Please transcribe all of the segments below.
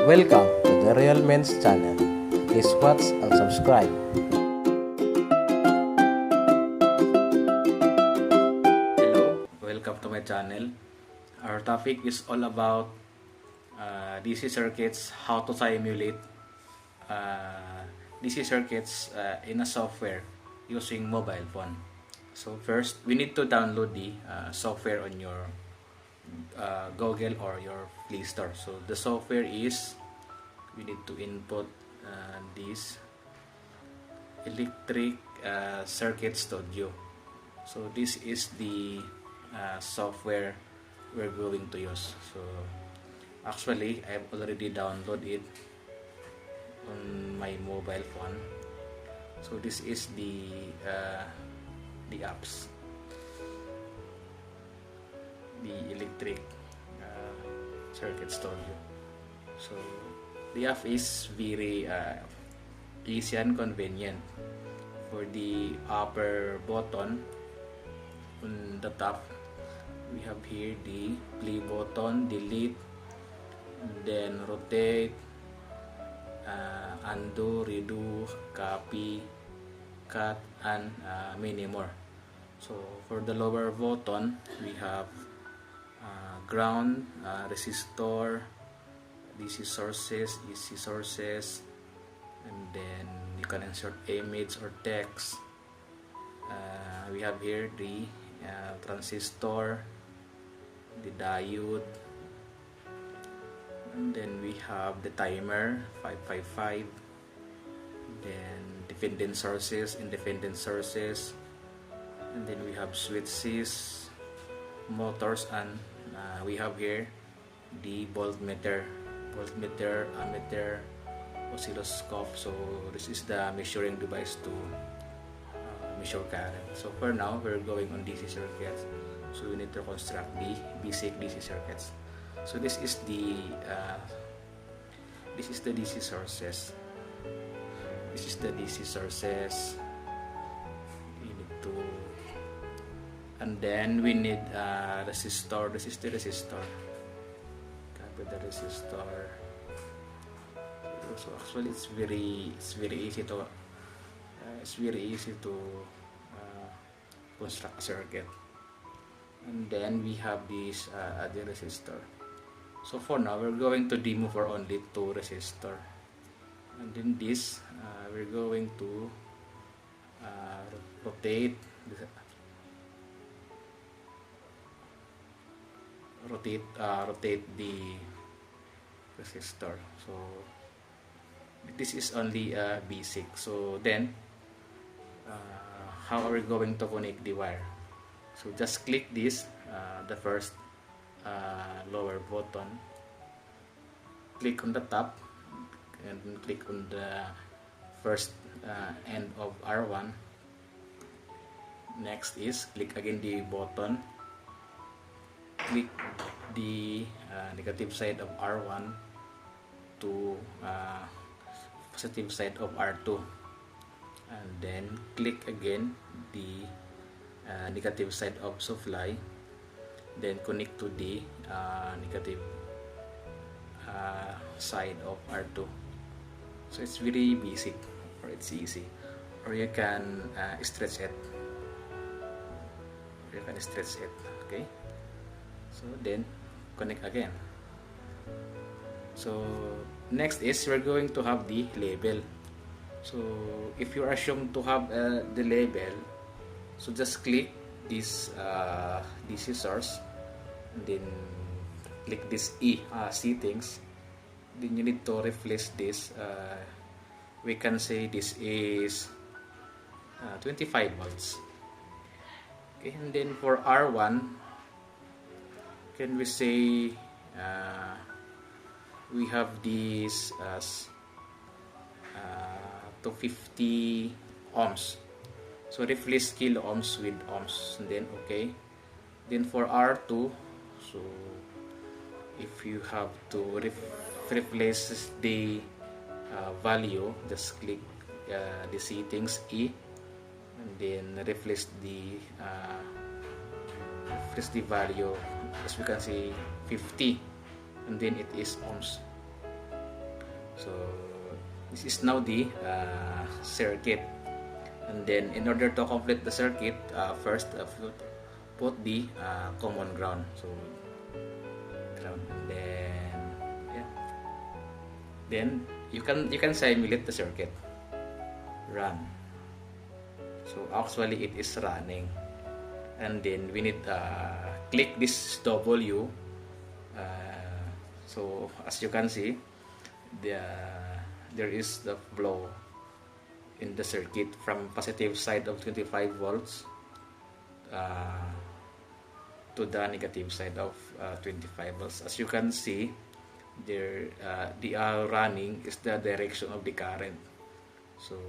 Welcome to the Real Men's channel. Please watch and subscribe. Hello, welcome to my channel. Our topic is all about DC circuits, how to simulate DC circuits in a software using mobile phone. So first, we need to download the software on your Google or your Play Store. So the software is, we need to input this Electric Circuit Studio. So this is the software we're going to use. So actually I've already downloaded it on my mobile phone. So this is the apps, the Electric Circuit Studio. So the app is very easy and convenient. For the upper button on the top, we have here the play button, delete, then rotate, undo, redo, copy, cut, and many more. So for the lower button, we have ground, resistor, DC sources, AC sources, and then you can insert image or text. We have here the transistor, the diode, and then we have the timer 555, then dependent sources, independent sources, and then we have switches, motors, and we have here the voltmeter, ammeter, oscilloscope. So this is the measuring device to measure current. So for now, we're going on DC circuits. So we need to construct the basic DC circuits. So this is the DC sources. This is the DC sources. We need to, and then we need resistor. This is the resistor. Copy the resistor. So actually it's very easy to construct a circuit. And then we have this other resistor. So for now, we're going to demo for only 2 resistor. And then this, we're going to rotate the resistor. So this is only basic. So then how are we going to connect the wire? So just click this, the first lower button, click on the top, and click on the first end of R1. Next is click again the button, click the negative side of R1 to positive side of R2, and then click again the negative side of supply, then connect to the negative side of R2. So it's very basic, or it's easy, or you can stretch it. Okay, so then connect again. So next is we're going to have the label. So if you assume to have the label, so just click this DC source, and then click this settings. Then you need to replace this. We can say this is 25 volts. Okay, and then for R1, can we say we have this as 250 ohms. So replace kilo ohms with ohms, and then okay. Then for R2, so if you have to replace the value, just click the settings and then replace the value, as we can see 50, and then it is ohms. So this is now the circuit, and then in order to complete the circuit, first put the common ground. So ground, and then yeah, then you can simulate the circuit. Run. So actually it is running, and then we need click this W. So as you can see, there is the flow in the circuit from positive side of 25 volts to the negative side of 25 volts. As you can see, there the running is the direction of the current. So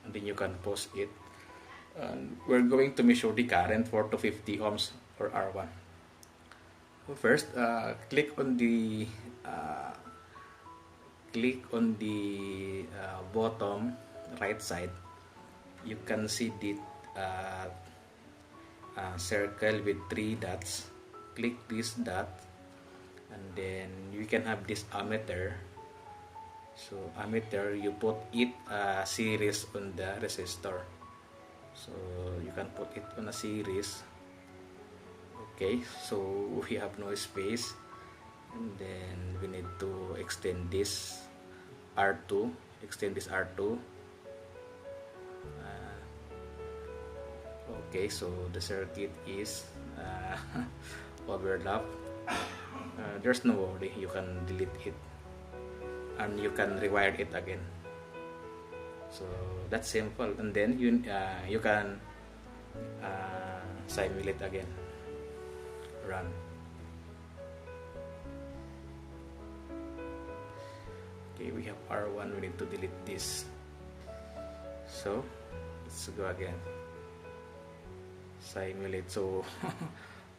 and then you can pause it, and we're going to measure the current for 250 ohms for R1. So first, click on the bottom right side. You can see the circle with 3 dots. Click this dot, and then you can have this ammeter. So ammeter, you put it series on the resistor. So you can put it on a series. Okay, so we have no space, and then we need to extend this R2. Okay, so the circuit is overlap. There's no worry, you can delete it, and you can rewire it again. So that's simple, and then you can simulate again. Run. Okay, we have R1, we need to delete this. So let's go again. Simulate. So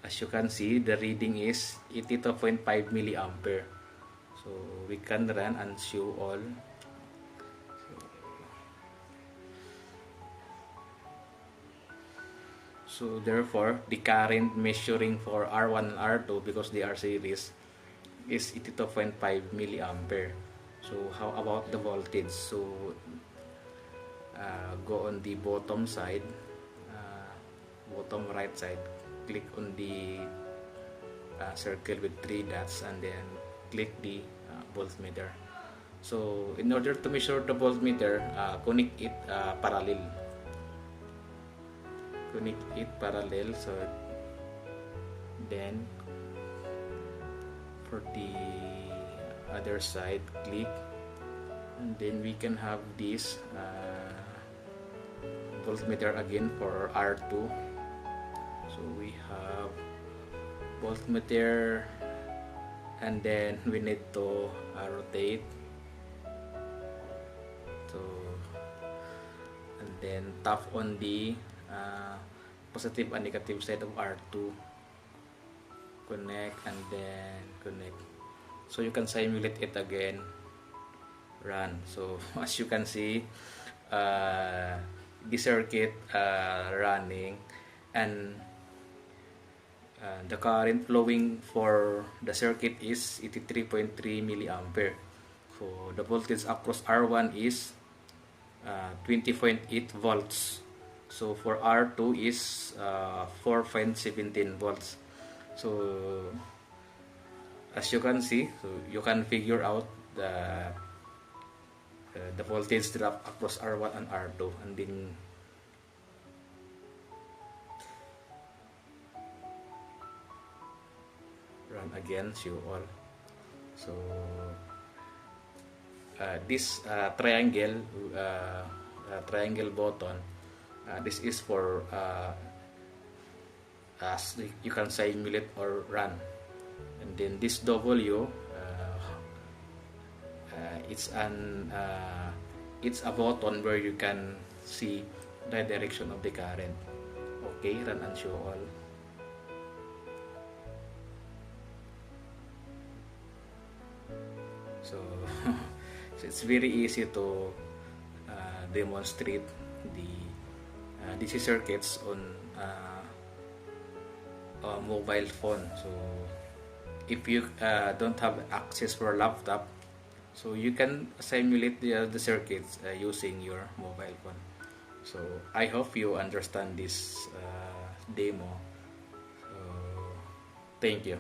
as you can see, the reading is 82.5 milliampere. So we can run and show all. So therefore, the current measuring for R1 and R2, because they are series, is 82.5 milliampere. So how about the voltage? So go on the bottom side, bottom right side, click on the circle with 3 dots, and then click the voltmeter. So in order to measure the voltmeter, connect it parallel. So then for the other side, click, and then we can have this voltmeter again for R2. So we have voltmeter, and then we need to rotate. So and then tap on the positive and negative side of R2, connect, and then connect. So you can simulate it again. Run. So as you can see, the circuit running, and the current flowing for the circuit is 83.3 milliampere. So the voltage across R1 is 20.8 volts. So for R2 is 4.17 volts. So as you can see, so you can figure out the voltage drop across R1 and R2, and then run again, show all. So this triangle button, this is for as you can simulate or run, and then this W, it's a button where you can see the direction of the current. Okay, run and show all. So, so it's very easy to demonstrate the DC circuits on a mobile phone. So if you don't have access for a laptop, So you can simulate the circuits using your mobile phone. So I hope you understand this demo. So thank you.